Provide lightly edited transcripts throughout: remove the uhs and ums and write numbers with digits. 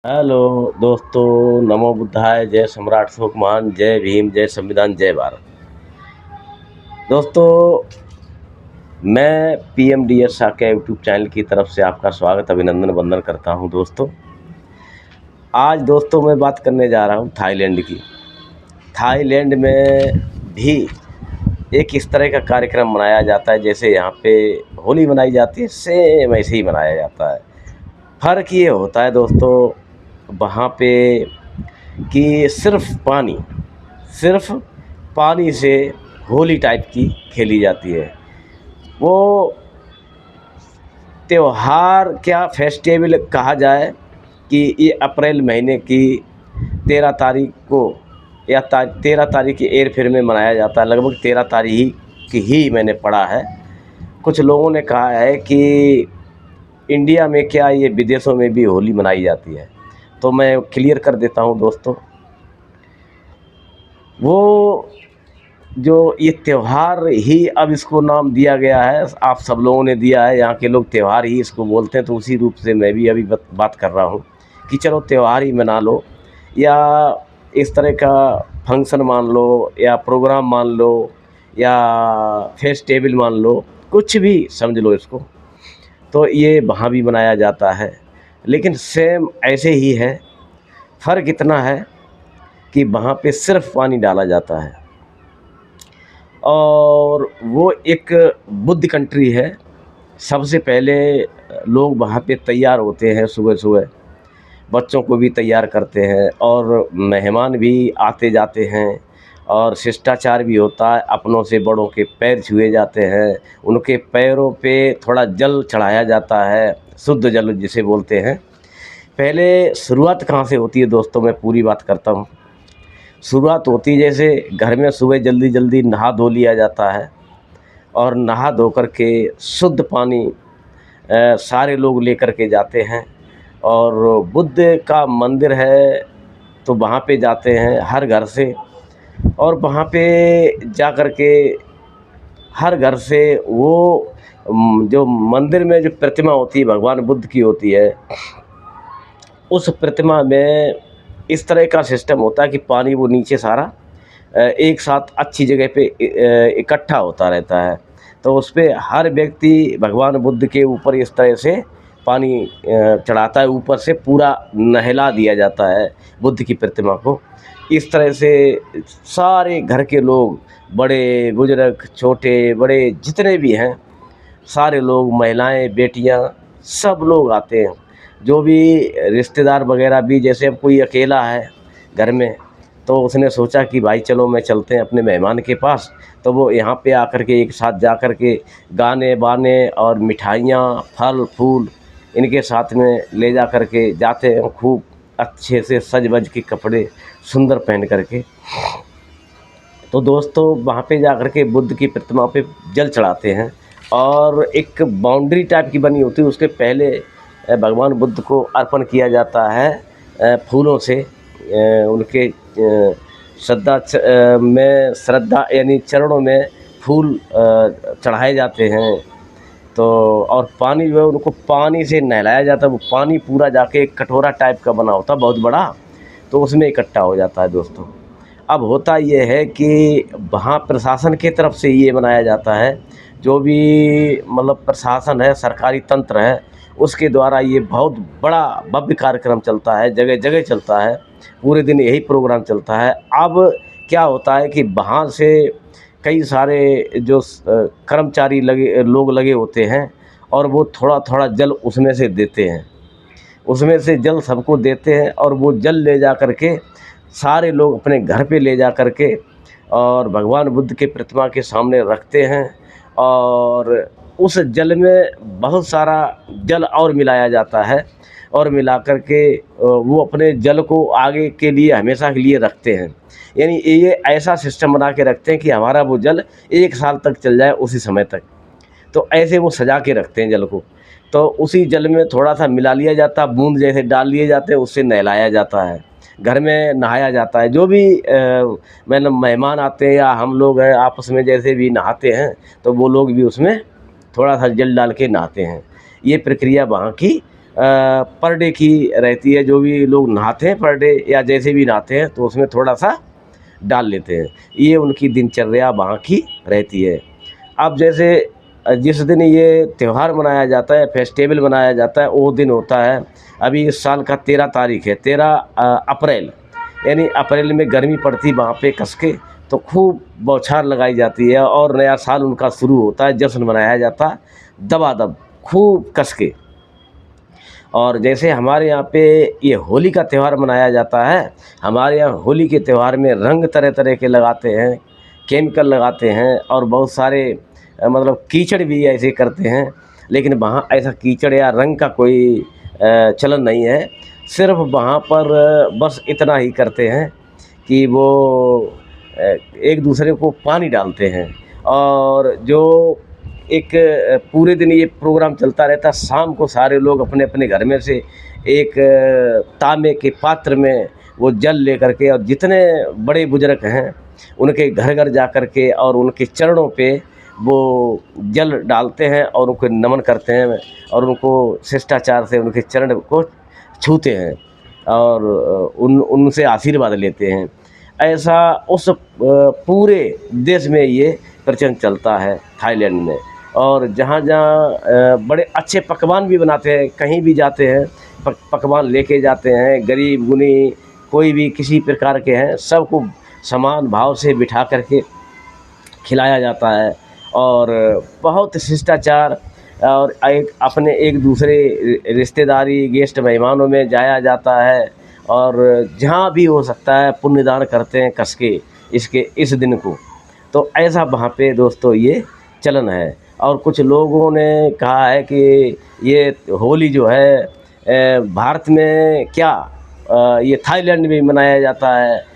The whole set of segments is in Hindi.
हेलो दोस्तों, नमो बुद्धाय, जय सम्राट अशोकमान, जय भीम, जय संविधान, जय भारत। दोस्तों, मैं पीएमडीएस शाह के यूट्यूब चैनल की तरफ से आपका स्वागत, अभिनंदन, वंदन करता हूं। दोस्तों, आज दोस्तों मैं बात करने जा रहा हूं थाईलैंड की। थाईलैंड में भी एक इस तरह का कार्यक्रम मनाया जाता है जैसे यहाँ पे होली मनाई जाती है, सेम ऐसे ही मनाया जाता है। फ़र्क ये होता है दोस्तों वहाँ पे कि सिर्फ पानी से होली टाइप की खेली जाती है। वो त्योहार क्या फेस्टिवल कहा जाए कि ये अप्रैल महीने की 13 तारीख को या 13 तारीख की हेर फेर में मनाया जाता है। लगभग 13 तारीख की ही मैंने पढ़ा है। कुछ लोगों ने कहा है कि इंडिया में क्या ये विदेशों में भी होली मनाई जाती है। तो मैं क्लियर कर देता हूँ दोस्तों, वो जो ये त्यौहार ही अब इसको नाम दिया गया है, आप सब लोगों ने दिया है, यहाँ के लोग त्यौहार ही इसको बोलते हैं। तो उसी रूप से मैं भी अभी बात कर रहा हूँ कि चलो त्यौहार ही मना लो, या इस तरह का फंक्शन मान लो, या प्रोग्राम मान लो, या फेस्टिवल मान लो, कुछ भी समझ लो इसको। तो ये वहाँ भी मनाया जाता है, लेकिन सेम ऐसे ही है। फ़र्क इतना है कि वहाँ पे सिर्फ पानी डाला जाता है, और वो एक बुद्ध कंट्री है। सबसे पहले लोग वहाँ पे तैयार होते हैं, सुबह सुबह बच्चों को भी तैयार करते हैं, और मेहमान भी आते जाते हैं, और शिष्टाचार भी होता है। अपनों से बड़ों के पैर छुए जाते हैं, उनके पैरों पे थोड़ा जल चढ़ाया जाता है, शुद्ध जल जिसे बोलते हैं। पहले शुरुआत कहाँ से होती है दोस्तों, मैं पूरी बात करता हूँ। शुरुआत होती है जैसे घर में सुबह जल्दी जल्दी नहा धो लिया जाता है, और नहा धो कर के शुद्ध पानी सारे लोग लेकर के जाते हैं। और बुद्ध का मंदिर है तो वहाँ पे जाते हैं हर घर से, और वहाँ पे जा कर के हर घर से वो जो मंदिर में जो प्रतिमा होती है भगवान बुद्ध की होती है, उस प्रतिमा में इस तरह का सिस्टम होता है कि पानी वो नीचे सारा एक साथ अच्छी जगह पे इकट्ठा होता रहता है। तो उस पे हर व्यक्ति भगवान बुद्ध के ऊपर इस तरह से पानी चढ़ाता है, ऊपर से पूरा नहला दिया जाता है बुद्ध की प्रतिमा को। इस तरह से सारे घर के लोग, बड़े बुजुर्ग, छोटे बड़े जितने भी हैं, सारे लोग, महिलाएं, बेटियां, सब लोग आते हैं। जो भी रिश्तेदार वगैरह भी, जैसे अब कोई अकेला है घर में, तो उसने सोचा कि भाई चलो मैं चलते हैं अपने मेहमान के पास। तो वो यहाँ पे आकर के एक साथ जा कर के गाने बाने और मिठाइयाँ, फल फूल इनके साथ में ले जा कर के जाते हैं, खूब अच्छे से सज बज के कपड़े सुंदर पहन कर के। तो दोस्तों वहाँ पे जा कर के बुद्ध की प्रतिमा पे जल चढ़ाते हैं, और एक बाउंड्री टाइप की बनी होती है, उसके पहले भगवान बुद्ध को अर्पण किया जाता है फूलों से। उनके श्रद्धा यानी चरणों में फूल चढ़ाए जाते हैं। तो और पानी जो है उनको पानी से नहलाया जाता है। वो पानी पूरा जाके एक कटोरा टाइप का बना होता है बहुत बड़ा, तो उसमें इकट्ठा हो जाता है दोस्तों। अब होता ये है कि वहाँ प्रशासन की तरफ से ये बनाया जाता है, जो भी मतलब प्रशासन है, सरकारी तंत्र है, उसके द्वारा ये बहुत बड़ा भव्य कार्यक्रम चलता है, जगह जगह चलता है, पूरे दिन यही प्रोग्राम चलता है। अब क्या होता है कि वहाँ से कई सारे जो कर्मचारी लोग लगे होते हैं, और वो थोड़ा थोड़ा जल उसमें से देते हैं, उसमें से जल सबको देते हैं, और वो जल ले जा कर के सारे लोग अपने घर पे ले जा कर के और भगवान बुद्ध के प्रतिमा के सामने रखते हैं। और उस जल में बहुत सारा जल और मिलाया जाता है, और मिला कर के वो अपने जल को आगे के लिए हमेशा के लिए रखते हैं। यानी ये ऐसा सिस्टम बना के रखते हैं कि हमारा वो जल 1 साल तक चल जाए उसी समय तक। तो ऐसे वो सजा के रखते हैं जल को। तो उसी जल में थोड़ा सा मिला लिया जाता है, बूंद जैसे डाल लिए जाते हैं, उससे नहलाया जाता है, घर में नहाया जाता है। जो भी मतलब मेहमान आते हैं या हम लोग हैं आपस में जैसे भी नहाते हैं, तो वो लोग भी उसमें थोड़ा सा जल डाल के नहाते हैं। ये प्रक्रिया वहाँ की पर डे की रहती है। जो भी लोग नहाते हैं पर डे या जैसे भी नहाते हैं तो उसमें थोड़ा सा डाल लेते हैं। ये उनकी दिनचर्या वहाँ की रहती है। अब जैसे जिस दिन ये त्यौहार मनाया जाता है, फेस्टिवल मनाया जाता है, वो दिन होता है अभी इस साल का 13 तारीख है, 13 अप्रैल। यानी अप्रैल में गर्मी पड़ती वहाँ पे कस के, तो खूब बौछार लगाई जाती है और नया साल उनका शुरू होता है, जश्न मनाया जाता है दबादब खूब कस के। और जैसे हमारे यहाँ पे ये होली का त्यौहार मनाया जाता है, हमारे यहाँ होली के त्यौहार में रंग तरह तरह के लगाते हैं, केमिकल लगाते हैं और बहुत सारे मतलब कीचड़ भी ऐसे करते हैं। लेकिन वहाँ ऐसा कीचड़ या रंग का कोई चलन नहीं है। सिर्फ वहाँ पर बस इतना ही करते हैं कि वो एक दूसरे को पानी डालते हैं। और जो एक पूरे दिन ये प्रोग्राम चलता रहता, शाम को सारे लोग अपने अपने घर में से एक तांबे के पात्र में वो जल लेकर के, और जितने बड़े बुजुर्ग हैं उनके घर घर जा कर के और उनके चरणों पे वो जल डालते हैं और उनको नमन करते हैं और उनको शिष्टाचार से उनके चरण को छूते हैं और उनसे आशीर्वाद लेते हैं। ऐसा उस पूरे देश में ये प्रचलन चलता है थाईलैंड में। और जहाँ जहाँ बड़े अच्छे पकवान भी बनाते हैं, कहीं भी जाते हैं पकवान लेके जाते हैं, गरीब गुनी कोई भी किसी प्रकार के हैं, सबको समान भाव से बिठा करके खिलाया जाता है। और बहुत शिष्टाचार और एक दूसरे रिश्तेदारी गेस्ट मेहमानों में जाया जाता है। और जहाँ भी हो सकता है पुण्यदान करते हैं कस के इस दिन को। तो ऐसा वहाँ पे दोस्तों ये चलन है। और कुछ लोगों ने कहा है कि ये होली जो है भारत में क्या ये थाईलैंड में मनाया जाता है,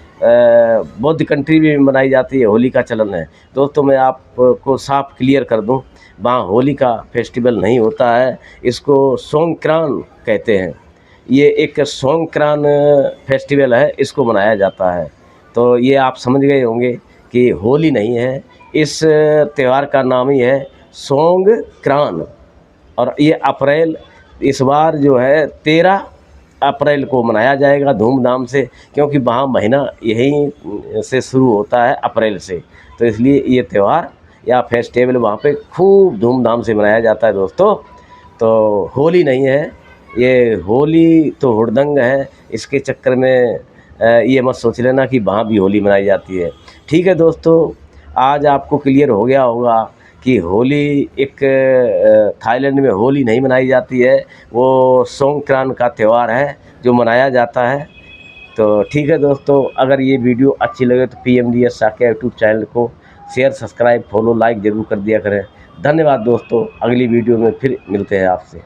बौद्ध कंट्री में भी मनाई जाती है, होली का चलन है। दोस्तों मैं आपको साफ क्लियर कर दूं, वहाँ होली का फेस्टिवल नहीं होता है, इसको सोंक्रान कहते हैं। ये एक सोंक्रान फेस्टिवल है, इसको मनाया जाता है। तो ये आप समझ गए होंगे कि होली नहीं है, इस त्यौहार का नाम ही है सोंगक्रान। और ये अप्रैल इस बार जो है 13 अप्रैल को मनाया जाएगा धूमधाम से, क्योंकि वहाँ महीना यहीं से शुरू होता है अप्रैल से। तो इसलिए ये त्यौहार या फेस्टिवल वहाँ पे खूब धूमधाम से मनाया जाता है दोस्तों। तो होली नहीं है ये, होली तो हुड़दंग है। इसके चक्कर में ये मत सोच लेना कि वहाँ भी होली मनाई जाती है। ठीक है दोस्तों, आज आपको क्लियर हो गया होगा कि होली एक थाईलैंड में होली नहीं मनाई जाती है, वो सोंक्रान का त्यौहार है जो मनाया जाता है। तो ठीक है दोस्तों, अगर ये वीडियो अच्छी लगे तो PMDS साक्या यूट्यूब चैनल को शेयर, सब्सक्राइब, फॉलो, लाइक ज़रूर कर दिया करें। धन्यवाद दोस्तों, अगली वीडियो में फिर मिलते हैं आपसे।